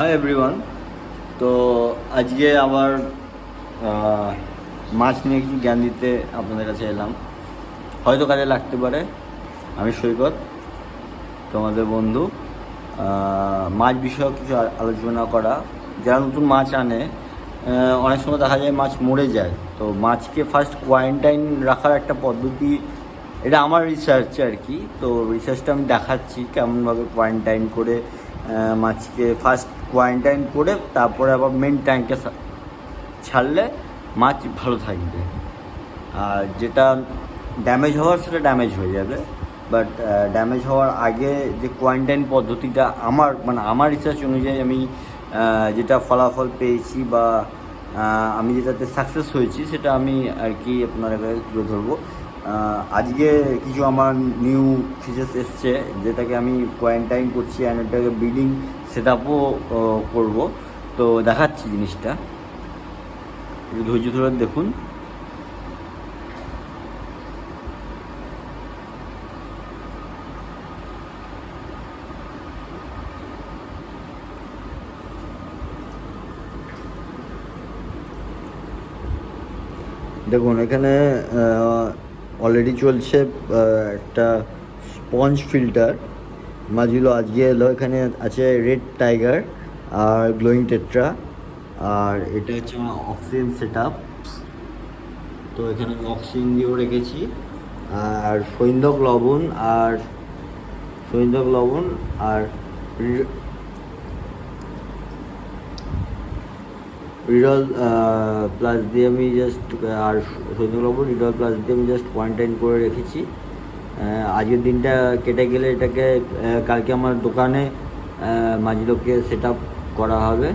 Hi everyone. তো আজকে আবার মাছ নিয়ে কিছু জ্ঞান দিতে আপনাদের কাছে এলাম। হয়তো কাজে লাগতে পারে। আমি সৈকত, তোমাদের বন্ধু। মাছ বিষয়ক কিছু আলোচনা করা। যারা নতুন মাছ আনে, অনেক সময় দেখা যায় মাছ মরে যায়। তো মাছকে ফার্স্ট কোয়ারেন্টাইন রাখার একটা পদ্ধতি, এটা আমার রিসার্চে আর কি। তো রিসার্চটা আমি দেখাচ্ছি কেমনভাবে কোয়ারেন্টাইন করে মাছকে ফার্স্ট কোয়ারেন্টাইন করে তারপরে আবার মেন ট্যাঙ্কে ছাড়লে মাছ ভালো থাকবে। আর যেটা ড্যামেজ হওয়ার সেটা ড্যামেজ হয়ে যাবে, বাট ড্যামেজ হওয়ার আগে যে কোয়ারেন্টাইন পদ্ধতিটা আমার রিসার্চ অনুযায়ী আমি যেটা ফলাফল পেয়েছি বা আমি যেটাতে সাকসেস হয়েছি সেটা আমি আর কি আপনার কাছে তুলে ধরবো। আজকে কিছু আমার নিউ ফিচার্স এসছে যেটাকে আমি কোয়ারেন্টাইন করছি, অ্যান্ড এটাকে ব্রিডিং সেট আপও করবো। তো দেখাচ্ছি জিনিসটা, একটু ধৈর্য ধরে দেখুন। দেখুন এখানে অলরেডি চলছে একটা স্পঞ্জ ফিল্টার। মাছগুলো আজকে এলো। এখানে আছে রেড টাইগার আর গ্লোয়িং টেট্রা, আর এটা হচ্ছে আমার অক্সিজেন সেট আপ। তো এখানে আমি অক্সিজেন দিয়েও রেখেছি, আর সৈন্দক লবণ আর রিডল প্লাস দিয়ে আমি জাস্ট সৈন্দক লবণ রিডল প্লাস দিয়ে আমি জাস্ট কোয়ারেন্টাইন করে রেখেছি। আজকের দিনটা কেটে গেলে এটাকে কালকে আমার দোকানে মাছগুলোকে সেট আপ করা হবে।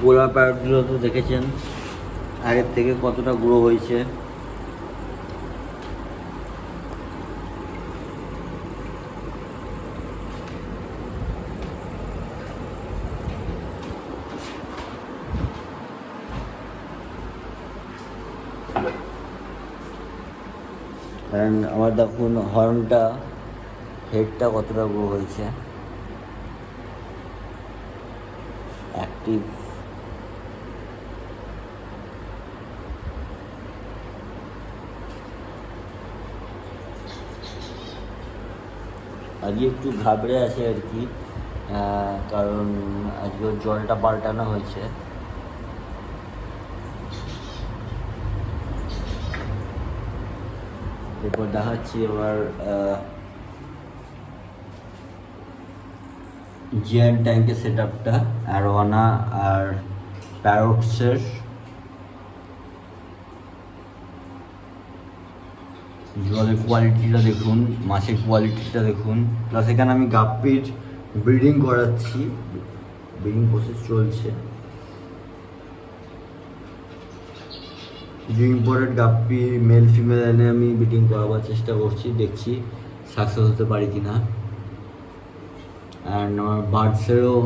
পোলার প্যারটগুলো তো দেখেছেন আগের থেকে কতটা গ্রো হয়েছে। অ্যান্ড আমার দেখুন হর্নটা, হেডটা কতটা গ্রো হয়েছে, অ্যাক্টিভ। আজকে একটু ঘাবড়ে আছে আর কি, কারণ আজকে জলটা পাল্টানো হয়েছে। এরপর দেখাচ্ছি এবার জিয়ান ট্যাঙ্কের সেট আপটা, অ্যারোয়ানা আর প্যারটসের। জলের কোয়ালিটিটা দেখুন, মাছের কোয়ালিটিটা দেখুন, প্লাস এখানে আমি গাপ্পির ব্রিডিং করাচ্ছি, ব্রিডিং প্রসেস চলছে। কিছু ইম্পোর্টেড গাপ্পি মেল ফিমেল এনে আমি ব্রিডিং করাবার চেষ্টা করছি, দেখছি সাকসেস হতে পারি কি না। অ্যান্ড আমার বার্ডসেরও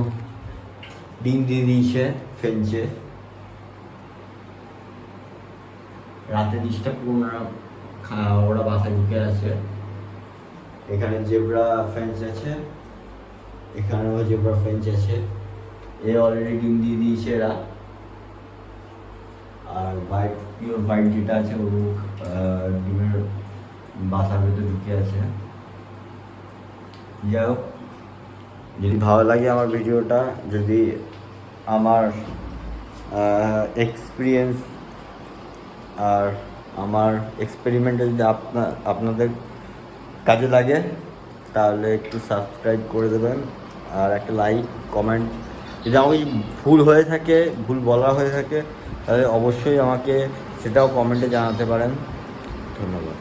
ডিম দিয়ে দিয়েছে ফেঞ্চে, রাতে ডিস্টার্ব করবো না, ওরা বাসায় ঢুকে আছে। এখানে জেব্রা ফেঞ্চ আছে, এখানেও জেব্রা ফেঞ্চ আছে, এ অলরেডি ডিম দিয়ে দিয়েছে এরা। আর পিওর হোয়াইট যেটা আছে ও ডিমের বাসার ভিতরে ঢুকে আছে। যাই হোক, যদি ভালো লাগে আমার ভিডিওটা, যদি আমার এক্সপিরিয়েন্স আর আমার এক্সপেরিমেন্টে যদি আপনাদের কাজে লাগে তাহলে একটু সাবস্ক্রাইব করে দেবেন, আর একটা লাইক কমেন্ট। যদি আমাকে ভুল হয়ে থাকে, ভুল বলা হয়ে থাকে, তাহলে অবশ্যই আমাকে সেটাও কমেন্টে জানাতে পারেন। ধন্যবাদ।